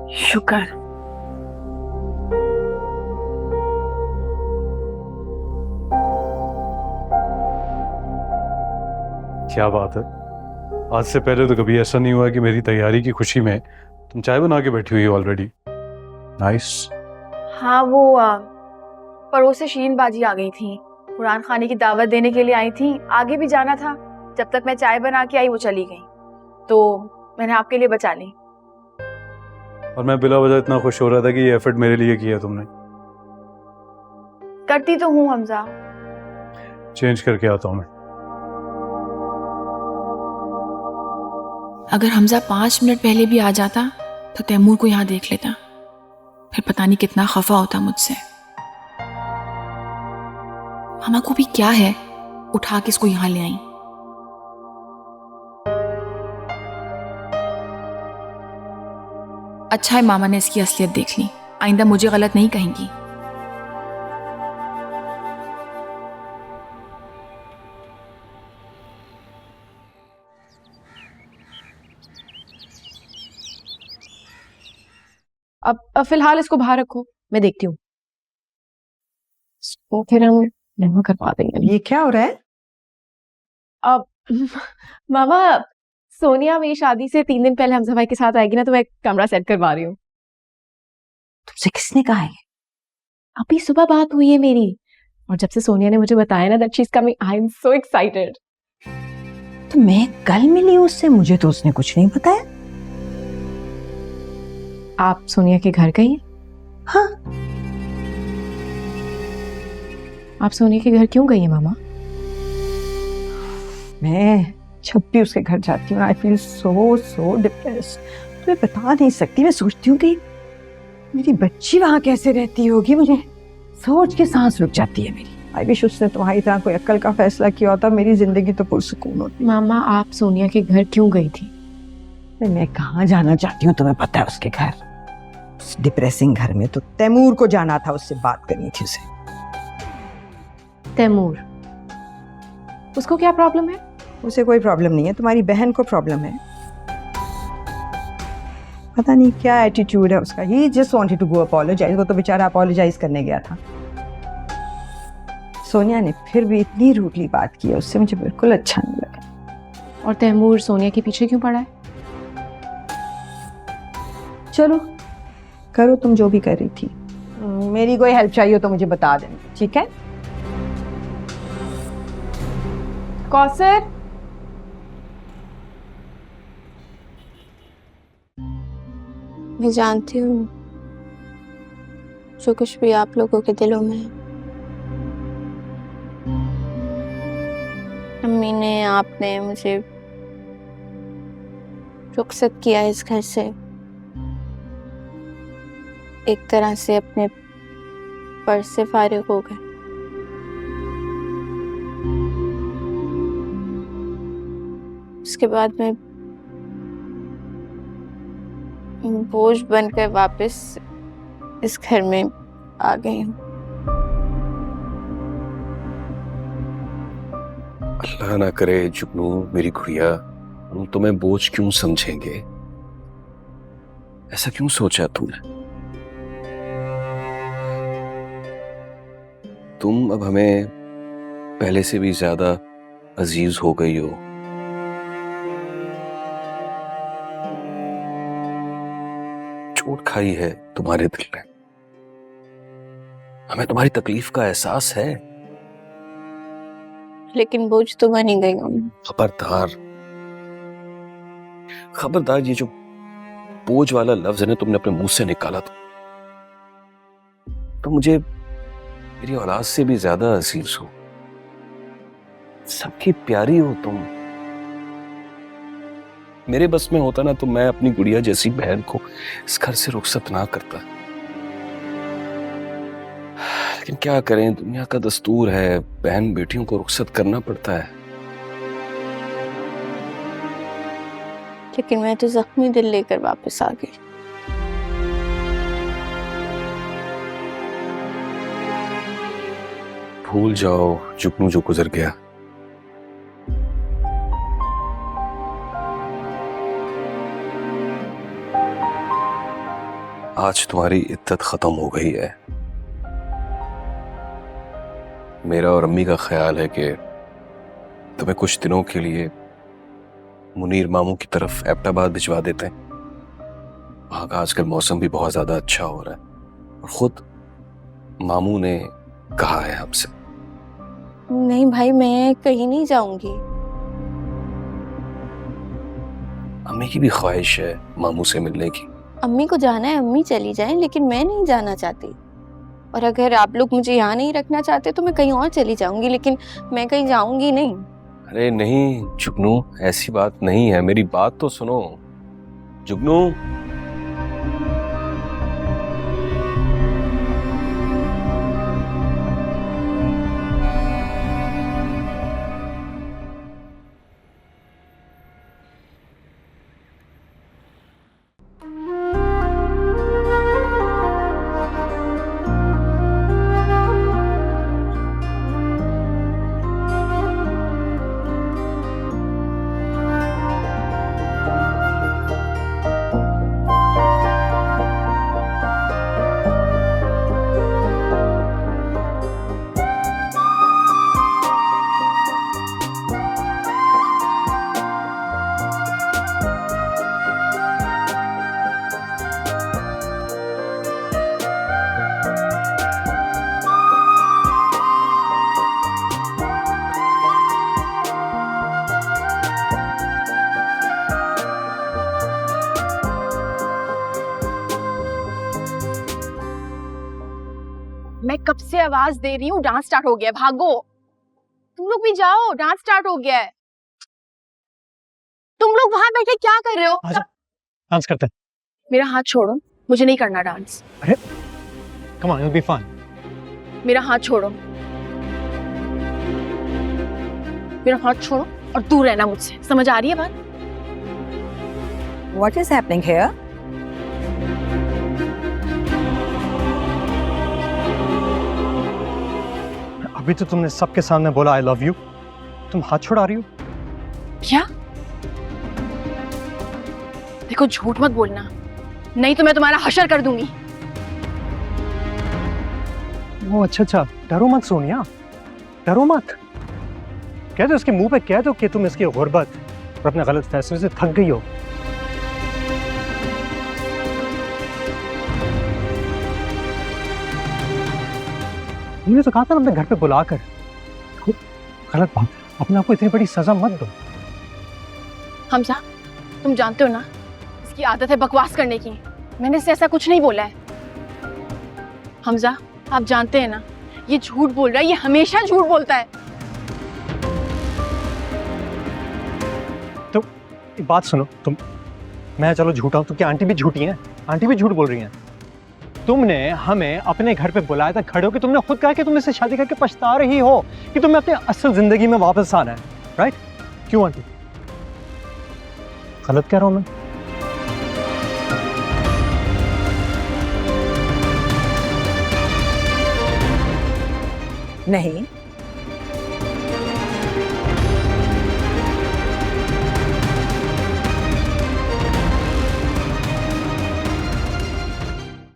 शुक्र। क्या बात है, आज से पहले तो कभी ऐसा नहीं हुआ कि मेरी तैयारी की खुशी में तुम चाय बना के बैठी हुई हो ऑलरेडी। नाइस। हाँ वो पड़ोस से शीन बाजी आ गई थी, कुरान खाने की दावत देने के लिए आई थी। आगे भी जाना था, जब तक मैं चाय बना के आई वो चली गई, तो मैंने आपके लिए बचा ली। और मैं बिला वजह इतना खुश हो रहा था कि ये एफर्ट मेरे लिए किया तुमने। करती तो हूँ हमजा। चेंज करके आता हूँ मैं। अगर हमजा 5 मिनट पहले भी आ जाता तो तैमूर को यहाँ देख लेता, फिर पता नहीं कितना खफा होता मुझसे। मामा को भी क्या है, उठा के इसको यहाँ ले आई। अच्छा है मामा ने इसकी असलियत देख ली, आइंदा मुझे गलत नहीं कहेंगी। अब फिलहाल इसको बाहर रखो, मैं देखती हूँ। तो फिर हम डेमो करवा देंगे। ये क्या हो रहा है? अब मामा, सोनिया मेरी शादी से 3 दिन पहले हमजा भाई के साथ आएगी ना, तो मैं कमरा सेट करवा रही हूँ। तुमसे किसने कहा है? अभी सुबह बात हुई है मेरी, और जब से सोनिया ने मुझे बताया ना that she is coming, I am so excited. तो मैं कल मिली उससे, मुझे तो उसने कुछ नहीं बताया। आप सोनिया के घर गई? हाँ। आप सोनिया के घर क्यों गई है मामा? मैं जब भी उसके घर जाती हूँ आई फील सो डिप्रेस्ड। तुम्हें बता नहीं सकती। मैं सोचती हूँ कि मेरी बच्ची वहां कैसे रहती होगी, मुझे सोच के सांस रुक जाती है मेरी। आई विश उसने तुम्हारी तरह कोई अक्ल का फैसला किया होता, मेरी जिंदगी तो पुरसुकून होती। मामा आप सोनिया के घर क्यों गई थी? मैं कहाँ जाना चाहती हूँ तुम्हें पता है? उसके घर, उस डिप्रेसिंग घर में तो तैमूर को जाना था, उससे बात करनी थी उसे। तैमूर, उसको क्या प्रॉब्लम है? उसे कोई प्रॉब्लम नहीं है, तुम्हारी बहन को प्रॉब्लम है। पता नहीं क्या एटीट्यूड है उसका। He just wanted to go apologise. वो तो बेचारा अपोलोजाइज करने गया था। सोनिया ने फिर भी इतनी रूडली बात की है उससे, मुझे बिल्कुल अच्छा नहीं लगा। और तैमूर सोनिया के पीछे क्यों पड़ा है? चलो करो तुम जो भी कर रही थी। मेरी कोई हेल्प चाहिए हो तो मुझे बता देना, ठीक है? कौसर, मैं जानती हूँ जो कुछ भी आप लोगों के दिलों में है। अम्मी ने, आपने मुझे रुखसत किया इस घर से, एक तरह से अपने फर्ज से फारिग हो गए। उसके बाद मैं बोझ बनकर वापस इस घर में आ गई हूँ। अल्लाह ना करे जुगनू मेरी गुड़िया, हम तुम्हें बोझ क्यों समझेंगे? ऐसा क्यों सोचा तूने? तुम अब हमें पहले से भी ज्यादा अजीज हो गई हो। चोट खाई है तुम्हारे दिल ने, हमें तुम्हारी तकलीफ का एहसास है। लेकिन बोझ तो बन ही गई हूँ। खबरदार खबरदार, ये जो बोझ वाला लफ्ज है ना तुमने अपने मुंह से निकाला तो मुझे मेरी औलाद से भी ज्यादा अजीज हो, सबकी प्यारी हो तुम। मेरे बस में होता ना तो मैं अपनी गुड़िया जैसी बहन को इस घर से रुखसत ना करता, लेकिन क्या करें, दुनिया का दस्तूर है, बहन बेटियों को रुखसत करना पड़ता है। लेकिन मैं तो जख्मी दिल लेकर वापस आ गई। भूल जाओ जुगनू जो गुजर गया। आज तुम्हारी इद्दत खत्म हो गई है। मेरा और अम्मी का ख्याल है कि तुम्हें कुछ दिनों के लिए मुनीर मामू की तरफ एबटाबाद भिजवा देते हैं। वहां का आजकल मौसम भी बहुत ज्यादा अच्छा हो रहा है और खुद मामू ने कहा है हमसे। नहीं भाई, मैं कहीं नहीं जाऊंगी। अम्मी की भी ख्वाहिश है मामू से मिलने की। अम्मी को जाना है, अम्मी चली जाएं, लेकिन मैं नहीं जाना चाहती। और अगर आप लोग मुझे यहाँ नहीं रखना चाहते तो मैं कहीं और चली जाऊंगी, लेकिन मैं कहीं जाऊंगी नहीं। अरे नहीं जुगनू, ऐसी बात नहीं है, मेरी बात तो सुनो। जुगनू, मैं कब से आवाज दे रही हूँ, डांस स्टार्ट हो गया है, भागो। तुम लोग भी जाओ, डांस स्टार्ट हो गया है। तुम लोग वहां बैठे क्या कर रहे हो? आजा, डांस करते हैं। मेरा हाथ छोड़ो, मुझे नहीं करना dance. Come on, it will be fun. मेरा हाथ छोड़ो, मेरा हाथ छोड़ो और दूर रहना मुझसे, समझ आ रही है बात? What is happening here? अभी तो तुमने सबके सामने बोला आई लव यू, तुम हाथ छुड़ा रही हो। क्या? देखो झूठ मत बोलना, नहीं तो मैं तुम्हारा हशर कर दूंगी। वो अच्छा, डरो मत सोनिया, डरो मत। कह दो उसके मुंह पे, कह दो कि तुम इसकी गुर्बत और अपने गलत फैसले से थक गई हो। तुमने तो कहा था अपने घर पे बुलाकर। गलत बात, अपने आप को इतनी बड़ी सजा मत दो। हमजा, तुम जानते हो ना इसकी आदत है बकवास करने की। मैंने इससे ऐसा कुछ नहीं बोला है। हमजा, आप जानते हैं ना ये झूठ बोल रहा है, ये हमेशा झूठ बोलता है। तो एक बात सुनो, तुम, मैं चलो झूठा हूं तो क्या आंटी भी झूठी हैं? आंटी भी झूठ बोल रही हैं। तुमने हमें अपने घर पे बुलाया था खड़े हो के, तुमने खुद कहा कि तुम इससे शादी करके पछता रही हो, कि तुम्हें अपने असल जिंदगी में वापस आना है, राइट? क्यों आंटी, गलत कह रहा हूं मैं? नहीं,